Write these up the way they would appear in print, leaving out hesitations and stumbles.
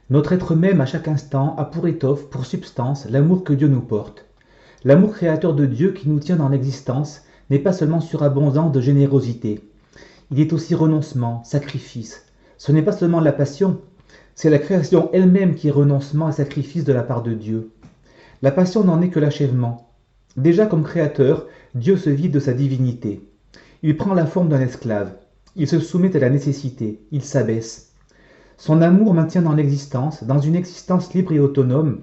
Notre être même à chaque instant a pour étoffe, pour substance, l'amour que Dieu nous porte. L'amour créateur de Dieu qui nous tient dans l'existence n'est pas seulement surabondant de générosité. Il est aussi renoncement, sacrifice. Ce n'est pas seulement la passion, c'est la création elle-même qui est renoncement et sacrifice de la part de Dieu. La passion n'en est que l'achèvement. Déjà comme créateur, Dieu se vide de sa divinité. Il prend la forme d'un esclave. Il se soumet à la nécessité. Il s'abaisse. Son amour maintient dans une existence libre et autonome,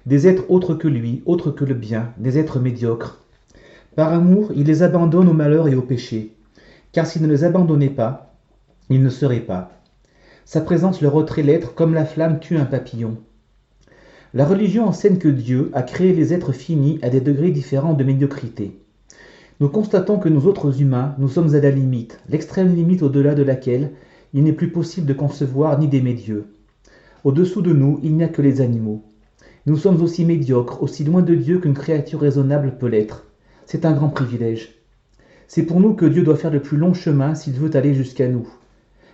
des êtres autres que lui, autres que le bien, des êtres médiocres. Par amour, il les abandonne au malheur et au péché, car s'il ne les abandonnait pas, ils ne seraient pas. Sa présence leur ôterait l'être comme la flamme tue un papillon. La religion enseigne que Dieu a créé les êtres finis à des degrés différents de médiocrité. Nous constatons que nous autres humains, nous sommes à la limite, l'extrême limite au-delà de laquelle il n'est plus possible de concevoir ni d'aimer Dieu. Au-dessous de nous, il n'y a que les animaux. Nous sommes aussi médiocres, aussi loin de Dieu qu'une créature raisonnable peut l'être. C'est un grand privilège. C'est pour nous que Dieu doit faire le plus long chemin s'il veut aller jusqu'à nous.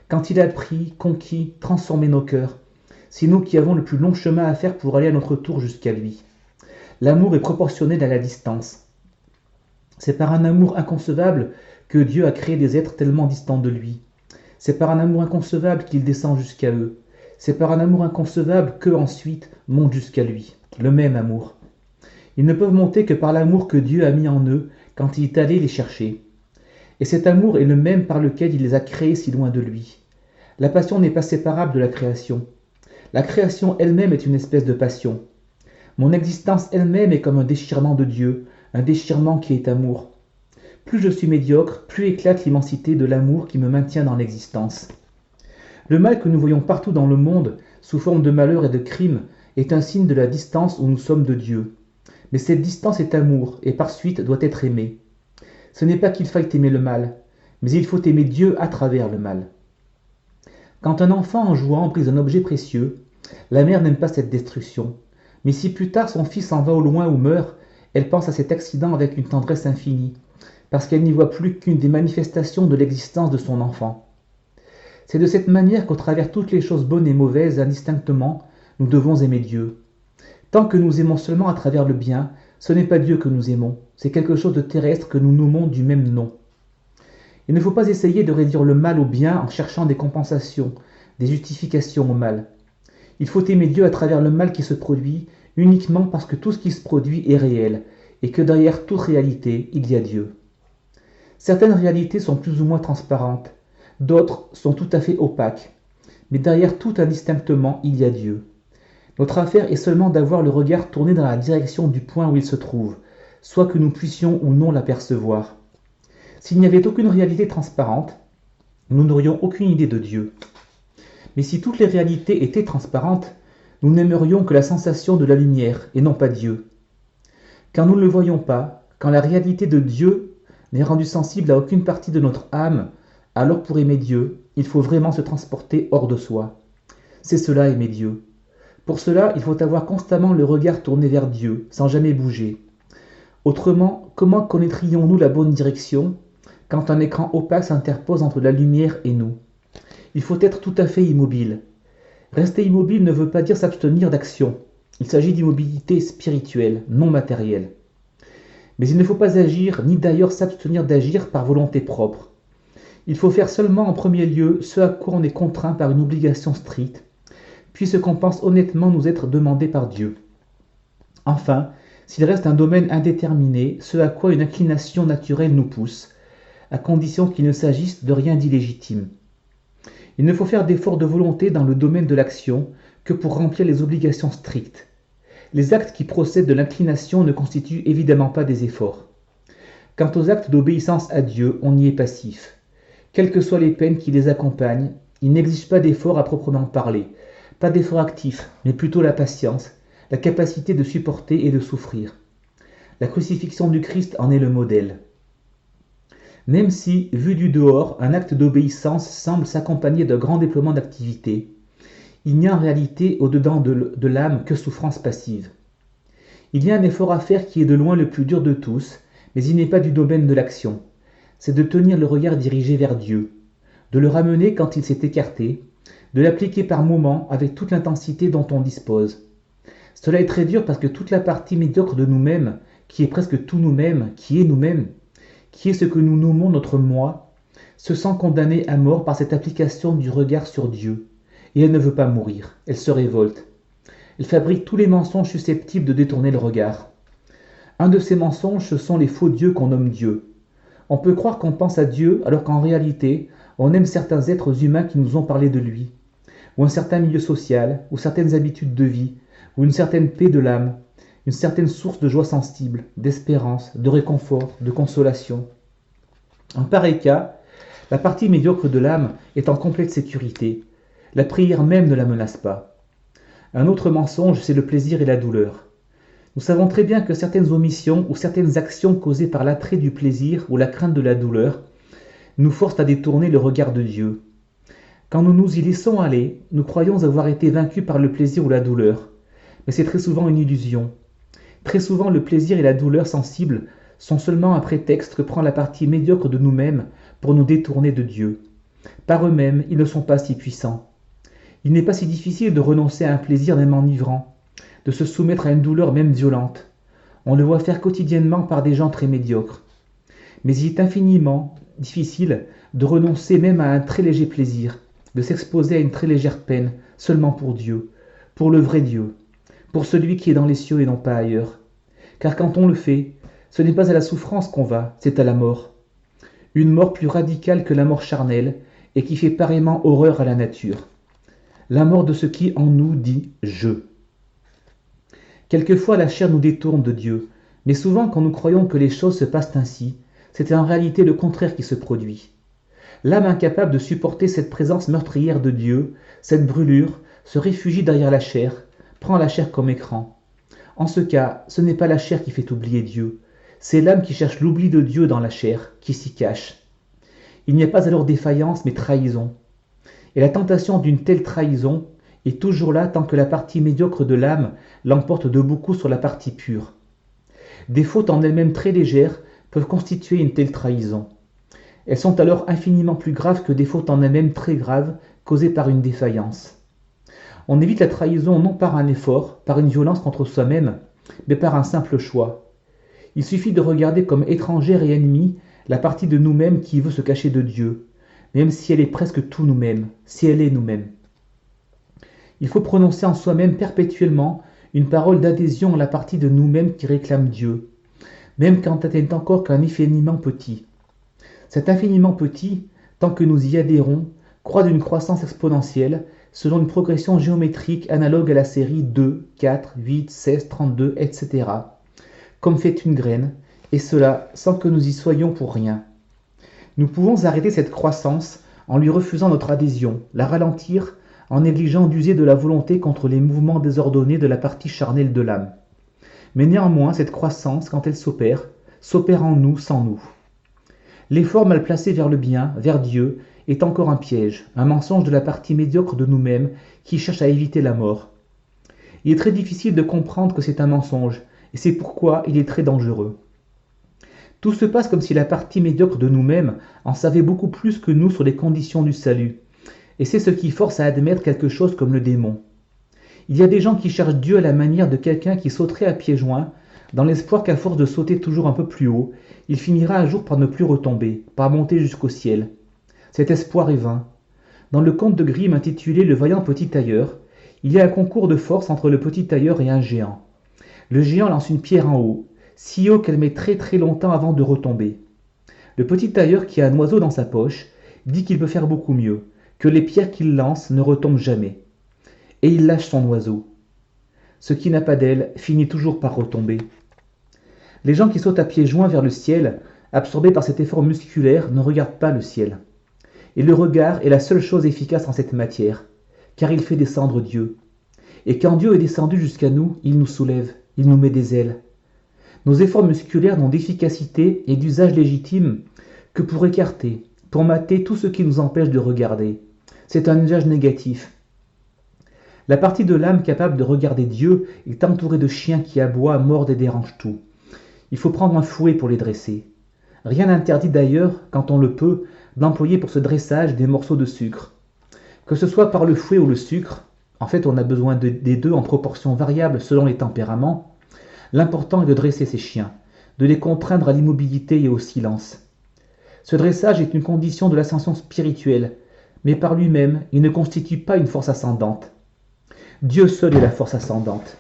Quand il a pris, conquis, transformé nos cœurs, c'est nous qui avons le plus long chemin à faire pour aller à notre tour jusqu'à lui. L'amour est proportionnel à la distance. C'est par un amour inconcevable que Dieu a créé des êtres tellement distants de lui. C'est par un amour inconcevable qu'il descend jusqu'à eux. C'est par un amour inconcevable qu'eux ensuite montent jusqu'à lui. Le même amour. Ils ne peuvent monter que par l'amour que Dieu a mis en eux quand il est allé les chercher. Et cet amour est le même par lequel il les a créés si loin de lui. La passion n'est pas séparable de la création. La création elle-même est une espèce de passion. Mon existence elle-même est comme un déchirement de Dieu, un déchirement qui est amour. Plus je suis médiocre, plus éclate l'immensité de l'amour qui me maintient dans l'existence. Le mal que nous voyons partout dans le monde, sous forme de malheur et de crime, est un signe de la distance où nous sommes de Dieu. Mais cette distance est amour, et par suite doit être aimée. Ce n'est pas qu'il faille aimer le mal, mais il faut aimer Dieu à travers le mal. Quand un enfant en jouant brise un objet précieux, la mère n'aime pas cette destruction. Mais si plus tard son fils s'en va au loin ou meurt, elle pense à cet accident avec une tendresse infinie, parce qu'elle n'y voit plus qu'une des manifestations de l'existence de son enfant. C'est de cette manière qu'au travers toutes les choses bonnes et mauvaises, indistinctement, nous devons aimer Dieu. Tant que nous aimons seulement à travers le bien, ce n'est pas Dieu que nous aimons, c'est quelque chose de terrestre que nous nommons du même nom. Il ne faut pas essayer de réduire le mal au bien en cherchant des compensations, des justifications au mal. Il faut aimer Dieu à travers le mal qui se produit, uniquement parce que tout ce qui se produit est réel, et que derrière toute réalité, il y a Dieu. Certaines réalités sont plus ou moins transparentes, d'autres sont tout à fait opaques, mais derrière tout indistinctement, il y a Dieu. Notre affaire est seulement d'avoir le regard tourné dans la direction du point où il se trouve, soit que nous puissions ou non l'apercevoir. S'il n'y avait aucune réalité transparente, nous n'aurions aucune idée de Dieu. Mais si toutes les réalités étaient transparentes, nous n'aimerions que la sensation de la lumière et non pas Dieu. Quand nous ne le voyons pas, quand la réalité de Dieu n'est rendue sensible à aucune partie de notre âme, alors pour aimer Dieu, il faut vraiment se transporter hors de soi. C'est cela aimer Dieu. Pour cela, il faut avoir constamment le regard tourné vers Dieu, sans jamais bouger. Autrement, comment connaîtrions-nous la bonne direction quand un écran opaque s'interpose entre la lumière et nous? Il faut être tout à fait immobile. Rester immobile ne veut pas dire s'abstenir d'action. Il s'agit d'immobilité spirituelle, non matérielle. Mais il ne faut pas agir, ni d'ailleurs s'abstenir d'agir par volonté propre. Il faut faire seulement en premier lieu ce à quoi on est contraint par une obligation stricte, puis ce qu'on pense honnêtement nous être demandé par Dieu. Enfin, s'il reste un domaine indéterminé, ce à quoi une inclination naturelle nous pousse, à condition qu'il ne s'agisse de rien d'illégitime. Il ne faut faire d'efforts de volonté dans le domaine de l'action que pour remplir les obligations strictes. Les actes qui procèdent de l'inclination ne constituent évidemment pas des efforts. Quant aux actes d'obéissance à Dieu, on y est passif. Quelles que soient les peines qui les accompagnent, ils n'exigent pas d'efforts à proprement parler, pas d'efforts actifs, mais plutôt la patience, la capacité de supporter et de souffrir. La crucifixion du Christ en est le modèle. Même si, vu du dehors, un acte d'obéissance semble s'accompagner d'un grand déploiement d'activité, il n'y a en réalité au-dedans de l'âme que souffrance passive. Il y a un effort à faire qui est de loin le plus dur de tous, mais il n'est pas du domaine de l'action. C'est de tenir le regard dirigé vers Dieu, de le ramener quand il s'est écarté, de l'appliquer par moments avec toute l'intensité dont on dispose. Cela est très dur parce que toute la partie médiocre de nous-mêmes, qui est presque tout nous-mêmes, qui est nous-mêmes, qui est ce que nous nommons notre moi, se sent condamnée à mort par cette application du regard sur Dieu. Et elle ne veut pas mourir, elle se révolte. Elle fabrique tous les mensonges susceptibles de détourner le regard. Un de ces mensonges, ce sont les faux dieux qu'on nomme Dieu. On peut croire qu'on pense à Dieu alors qu'en réalité, on aime certains êtres humains qui nous ont parlé de lui, ou un certain milieu social, ou certaines habitudes de vie, ou une certaine paix de l'âme, une certaine source de joie sensible, d'espérance, de réconfort, de consolation. En pareil cas, la partie médiocre de l'âme est en complète sécurité. La prière même ne la menace pas. Un autre mensonge, c'est le plaisir et la douleur. Nous savons très bien que certaines omissions ou certaines actions causées par l'attrait du plaisir ou la crainte de la douleur nous forcent à détourner le regard de Dieu. Quand nous nous y laissons aller, nous croyons avoir été vaincus par le plaisir ou la douleur, mais c'est très souvent une illusion. Très souvent, le plaisir et la douleur sensible sont seulement un prétexte que prend la partie médiocre de nous-mêmes pour nous détourner de Dieu. Par eux-mêmes, ils ne sont pas si puissants. Il n'est pas si difficile de renoncer à un plaisir même enivrant, de se soumettre à une douleur même violente. On le voit faire quotidiennement par des gens très médiocres. Mais il est infiniment difficile de renoncer même à un très léger plaisir, de s'exposer à une très légère peine, seulement pour Dieu, pour le vrai Dieu, pour celui qui est dans les cieux et non pas ailleurs. Car quand on le fait, ce n'est pas à la souffrance qu'on va, c'est à la mort. Une mort plus radicale que la mort charnelle et qui fait pareillement horreur à la nature. La mort de ce qui en nous dit « je ». Quelquefois la chair nous détourne de Dieu, mais souvent quand nous croyons que les choses se passent ainsi, c'est en réalité le contraire qui se produit. L'âme incapable de supporter cette présence meurtrière de Dieu, cette brûlure, se réfugie derrière la chair, prend la chair comme écran. En ce cas, ce n'est pas la chair qui fait oublier Dieu, c'est l'âme qui cherche l'oubli de Dieu dans la chair, qui s'y cache. Il n'y a pas alors défaillance, mais trahison. Et la tentation d'une telle trahison est toujours là tant que la partie médiocre de l'âme l'emporte de beaucoup sur la partie pure. Des fautes en elles-mêmes très légères peuvent constituer une telle trahison. Elles sont alors infiniment plus graves que des fautes en elles-mêmes très graves causées par une défaillance. On évite la trahison non par un effort, par une violence contre soi-même, mais par un simple choix. Il suffit de regarder comme étrangère et ennemie la partie de nous-mêmes qui veut se cacher de Dieu, même si elle est presque tout nous-mêmes, si elle est nous-mêmes. Il faut prononcer en soi-même perpétuellement une parole d'adhésion à la partie de nous-mêmes qui réclame Dieu, même quand elle n'est encore qu'un infiniment petit. Cet infiniment petit, tant que nous y adhérons, croît d'une croissance exponentielle, selon une progression géométrique analogue à la série 2, 4, 8, 16, 32, etc., comme fait une graine, et cela sans que nous y soyons pour rien. Nous pouvons arrêter cette croissance en lui refusant notre adhésion, la ralentir en négligeant d'user de la volonté contre les mouvements désordonnés de la partie charnelle de l'âme. Mais néanmoins, cette croissance, quand elle s'opère en nous sans nous. L'effort mal placé vers le bien, vers Dieu, est encore un piège, un mensonge de la partie médiocre de nous-mêmes qui cherche à éviter la mort. Il est très difficile de comprendre que c'est un mensonge, et c'est pourquoi il est très dangereux. Tout se passe comme si la partie médiocre de nous-mêmes en savait beaucoup plus que nous sur les conditions du salut, et c'est ce qui force à admettre quelque chose comme le démon. Il y a des gens qui cherchent Dieu à la manière de quelqu'un qui sauterait à pieds joints, dans l'espoir qu'à force de sauter toujours un peu plus haut, il finira un jour par ne plus retomber, par monter jusqu'au ciel. Cet espoir est vain. Dans le conte de Grimm intitulé Le vaillant petit tailleur, il y a un concours de force entre le petit tailleur et un géant. Le géant lance une pierre en haut, si haut qu'elle met très très longtemps avant de retomber. Le petit tailleur, qui a un oiseau dans sa poche, dit qu'il peut faire beaucoup mieux, que les pierres qu'il lance ne retombent jamais. Et il lâche son oiseau. Ce qui n'a pas d'aile finit toujours par retomber. Les gens qui sautent à pieds joints vers le ciel, absorbés par cet effort musculaire, ne regardent pas le ciel. Et le regard est la seule chose efficace en cette matière, car il fait descendre Dieu. Et quand Dieu est descendu jusqu'à nous, il nous soulève, il nous met des ailes. Nos efforts musculaires n'ont d'efficacité et d'usage légitime que pour écarter, pour mater tout ce qui nous empêche de regarder. C'est un usage négatif. La partie de l'âme capable de regarder Dieu est entourée de chiens qui aboient, mordent et dérangent tout. Il faut prendre un fouet pour les dresser. Rien n'interdit d'ailleurs, quand on le peut, d'employer pour ce dressage des morceaux de sucre. Que ce soit par le fouet ou le sucre, en fait on a besoin des deux en proportion variable selon les tempéraments, l'important est de dresser ces chiens, de les contraindre à l'immobilité et au silence. Ce dressage est une condition de l'ascension spirituelle, mais par lui-même, il ne constitue pas une force ascendante. Dieu seul est la force ascendante,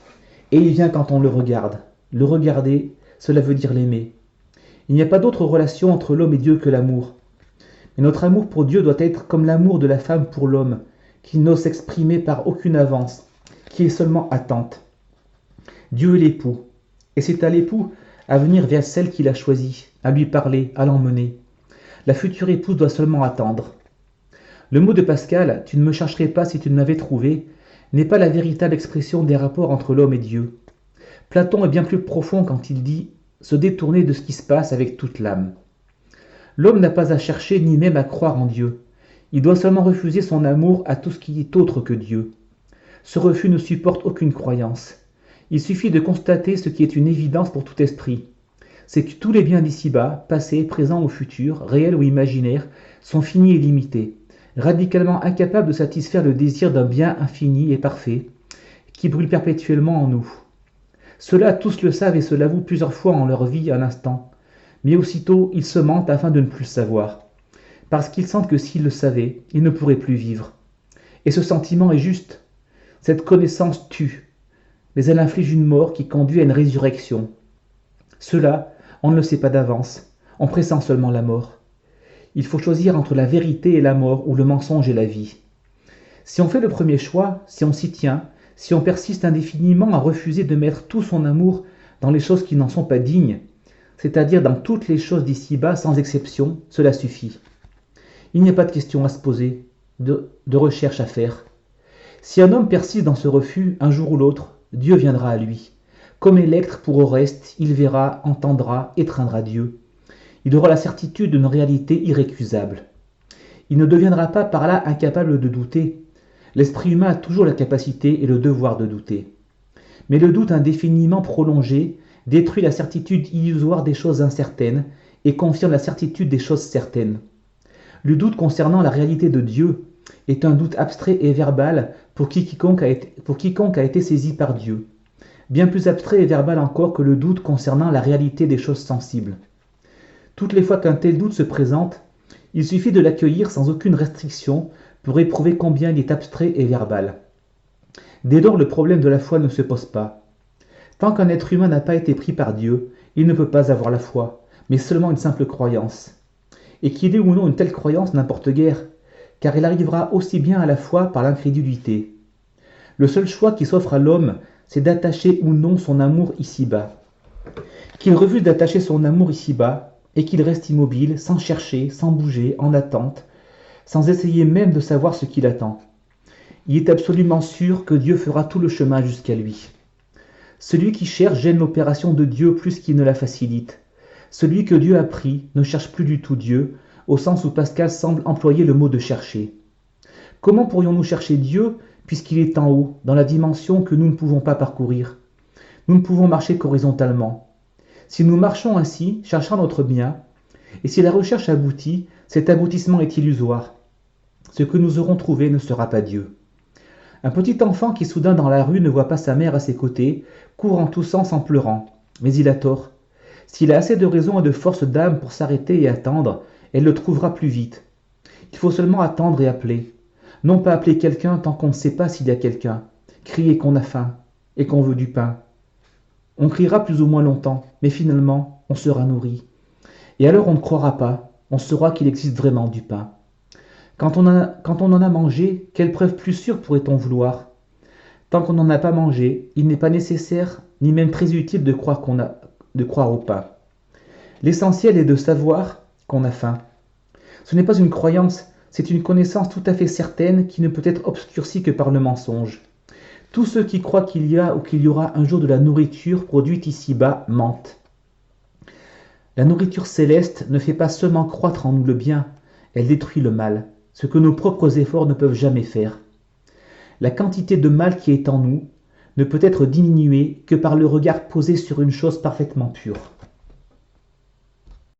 et il vient quand on le regarde. Le regarder, cela veut dire l'aimer. Il n'y a pas d'autre relation entre l'homme et Dieu que l'amour. Mais notre amour pour Dieu doit être comme l'amour de la femme pour l'homme, qui n'ose s'exprimer par aucune avance, qui est seulement attente. Dieu est l'époux, et c'est à l'époux à venir vers celle qu'il a choisie, à lui parler, à l'emmener. La future épouse doit seulement attendre. Le mot de Pascal, tu ne me chercherais pas si tu ne m'avais trouvé, n'est pas la véritable expression des rapports entre l'homme et Dieu. Platon est bien plus profond quand il dit se détourner de ce qui se passe avec toute l'âme. L'homme n'a pas à chercher ni même à croire en Dieu. Il doit seulement refuser son amour à tout ce qui est autre que Dieu. Ce refus ne supporte aucune croyance. Il suffit de constater ce qui est une évidence pour tout esprit. C'est que tous les biens d'ici-bas, passés, présents ou futurs, réels ou imaginaires, sont finis et limités, radicalement incapables de satisfaire le désir d'un bien infini et parfait, qui brûle perpétuellement en nous. Ceux-là tous le savent et se l'avouent plusieurs fois en leur vie un instant, mais aussitôt ils se mentent afin de ne plus le savoir, parce qu'ils sentent que s'ils le savaient, ils ne pourraient plus vivre. Et ce sentiment est juste. Cette connaissance tue, mais elle inflige une mort qui conduit à une résurrection. Cela, on ne le sait pas d'avance, on pressent seulement la mort. Il faut choisir entre la vérité et la mort, ou le mensonge et la vie. Si on fait le premier choix, si on s'y tient, si on persiste indéfiniment à refuser de mettre tout son amour dans les choses qui n'en sont pas dignes, c'est-à-dire dans toutes les choses d'ici-bas sans exception, cela suffit. Il n'y a pas de question à se poser, de recherche à faire. Si un homme persiste dans ce refus, un jour ou l'autre, Dieu viendra à lui. Comme Électre pour Oreste, il verra, entendra, étreindra Dieu. Il aura la certitude d'une réalité irrécusable. Il ne deviendra pas par là incapable de douter. L'esprit humain a toujours la capacité et le devoir de douter. Mais le doute indéfiniment prolongé détruit la certitude illusoire des choses incertaines et confirme la certitude des choses certaines. Le doute concernant la réalité de Dieu est un doute abstrait et verbal pour quiconque a été saisi par Dieu, bien plus abstrait et verbal encore que le doute concernant la réalité des choses sensibles. Toutes les fois qu'un tel doute se présente, il suffit de l'accueillir sans aucune restriction pour éprouver combien il est abstrait et verbal. Dès lors, le problème de la foi ne se pose pas. Tant qu'un être humain n'a pas été pris par Dieu, il ne peut pas avoir la foi, mais seulement une simple croyance. Et qu'il ait ou non une telle croyance n'importe guère, car il arrivera aussi bien à la foi par l'incrédulité. Le seul choix qui s'offre à l'homme, c'est d'attacher ou non son amour ici-bas. Qu'il refuse d'attacher son amour ici-bas, et qu'il reste immobile, sans chercher, sans bouger, en attente, sans essayer même de savoir ce qu'il attend. Il est absolument sûr que Dieu fera tout le chemin jusqu'à lui. Celui qui cherche gêne l'opération de Dieu plus qu'il ne la facilite. Celui que Dieu a pris ne cherche plus du tout Dieu, au sens où Pascal semble employer le mot de chercher. Comment pourrions-nous chercher Dieu puisqu'il est en haut, dans la dimension que nous ne pouvons pas parcourir? Nous ne pouvons marcher qu'horizontalement. Si nous marchons ainsi, cherchant notre bien, et si la recherche aboutit, cet aboutissement est illusoire. Ce que nous aurons trouvé ne sera pas Dieu. Un petit enfant qui soudain dans la rue ne voit pas sa mère à ses côtés, court en toussant sans pleurant, mais il a tort. S'il a assez de raison et de force d'âme pour s'arrêter et attendre, elle le trouvera plus vite. Il faut seulement attendre et appeler. Non pas appeler quelqu'un tant qu'on ne sait pas s'il y a quelqu'un, crier qu'on a faim et qu'on veut du pain. On criera plus ou moins longtemps, mais finalement, on sera nourri. Et alors on ne croira pas, on saura qu'il existe vraiment du pain. Quand on en a mangé, quelle preuve plus sûre pourrait-on vouloir? Tant qu'on n'en a pas mangé, il n'est pas nécessaire, ni même très utile de croire au pain. L'essentiel est de savoir qu'on a faim. Ce n'est pas une croyance, c'est une connaissance tout à fait certaine qui ne peut être obscurcie que par le mensonge. Tous ceux qui croient qu'il y a ou qu'il y aura un jour de la nourriture produite ici-bas mentent. La nourriture céleste ne fait pas seulement croître en nous le bien, elle détruit le mal, ce que nos propres efforts ne peuvent jamais faire. La quantité de mal qui est en nous ne peut être diminuée que par le regard posé sur une chose parfaitement pure.